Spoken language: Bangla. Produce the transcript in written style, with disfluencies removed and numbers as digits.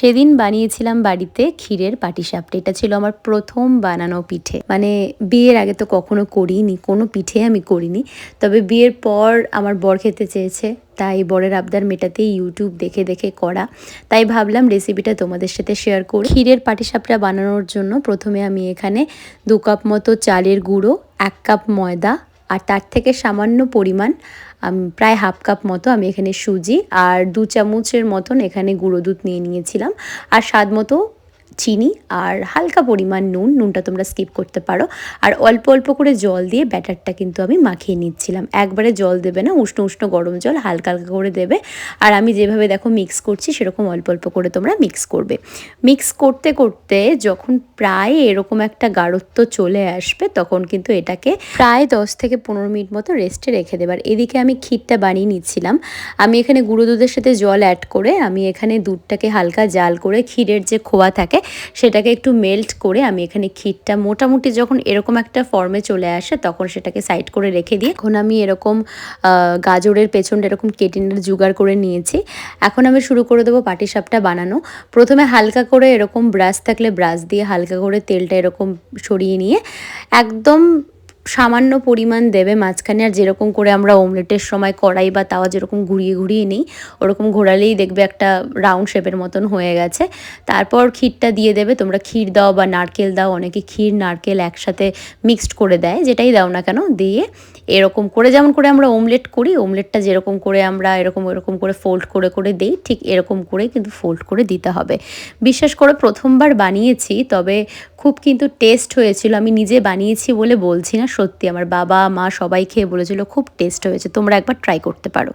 সেদিন বানিয়েছিলাম বাড়িতে ক্ষীরের পাটিসাপটা। এটা ছিল আমার প্রথম বানানো পিঠে। মানে বিয়ের আগে তো কখনো করিনি, কোনো পিঠে আমি করিনি। তবে বিয়ের পর আমার বর খেতে চেয়েছে, তাই বরের আবদার মেটাতেই ইউটিউব দেখে দেখে করা। তাই ভাবলাম রেসিপিটা তোমাদের সাথে শেয়ার করি। ক্ষীরের পাটিসাপটা বানানোর জন্য প্রথমে আমি এখানে 2 কাপ মতো চালের গুঁড়ো, 1 কাপ ময়দা আর তার থেকে সামান্য পরিমাণ প্রায় হাফ কাপ মতো আমি এখানে সুজি আর 2 চামচের মতন এখানে গুঁড়ো দুধ নিয়ে নিয়েছিলাম, আর স্বাদ মতো চিনি আর হালকা পরিমাণ নুনটা তোমরা স্কিপ করতে পারো। আর অল্প অল্প করে জল দিয়ে ব্যাটারটা কিন্তু আমি মাখিয়ে নিচ্ছিলাম। একবারে জল দেবে না, উষ্ণ উষ্ণ গরম জল হালকা হালকা করে দেবে। আর আমি যেভাবে দেখো মিক্স করছি সেরকম অল্প অল্প করে তোমরা মিক্স করবে। মিক্স করতে করতে যখন প্রায় এরকম একটা গাঢ়ত্ব চলে আসবে তখন কিন্তু এটাকে প্রায় 10 থেকে 15 মিনিট মতো রেস্টে রেখে দেবার। এদিকে আমি ক্ষীরটা বানিয়ে নিচ্ছিলাম। আমি এখানে গুঁড়ো দুধের সাথে জল অ্যাড করে আমি এখানে দুধটাকে হালকা জাল করে ক্ষীরের যে খোয়া থাকে সেটাকে একটু মেল্ট করে আমি এখানে ক্ষীরটা মোটামুটি যখন এরকম একটা ফর্মে চলে আসে তখন সেটাকে সাইড করে রেখে দিই। এখন আমি এরকম গাজরের পেছনটা এরকম কেটে জোগাড় করে নিয়েছি। এখন আমি শুরু করে দেবো পাটিসাপটা বানানো। প্রথমে হালকা করে এরকম ব্রাশ থাকলে ব্রাশ দিয়ে হালকা করে তেলটা এরকম সরিয়ে নিয়ে একদম সামান্য পরিমাণ দেবে মাঝখানে। আর যেরকম করে আমরা অমলেটের সময় কড়াই বা তাওয়া যেরকম ঘুরিয়ে ঘুরিয়ে নিই ওরকম ঘোরালেই দেখবে একটা রাউন্ড শেপের মতন হয়ে গেছে। তারপর ক্ষীরটা দিয়ে দেবে। তোমরা ক্ষীর দাও বা নারকেল দাও, অনেকে ক্ষীর নারকেল একসাথে মিক্সড করে দেয়, যেটাই দাও না কেন দিয়ে এরকম করে যেমন করে আমরা অমলেট করি, অমলেটটা যেরকম করে আমরা এরকম করে ফোল্ড করে করে দিই ঠিক এরকম করে কিন্তু ফোল্ড করে দিতে হবে। বিশেষ করে প্রথমবার বানিয়েছি, তবে খুব কিন্তু টেস্ট হয়েছিল। আমি নিজে বানিয়েছি বলে বলছি না, সত্যি আমার বাবা মা সবাই খেয়ে বলেছিল খুব টেস্ট হয়েছে। তোমরা একবার ট্রাই করতে পারো।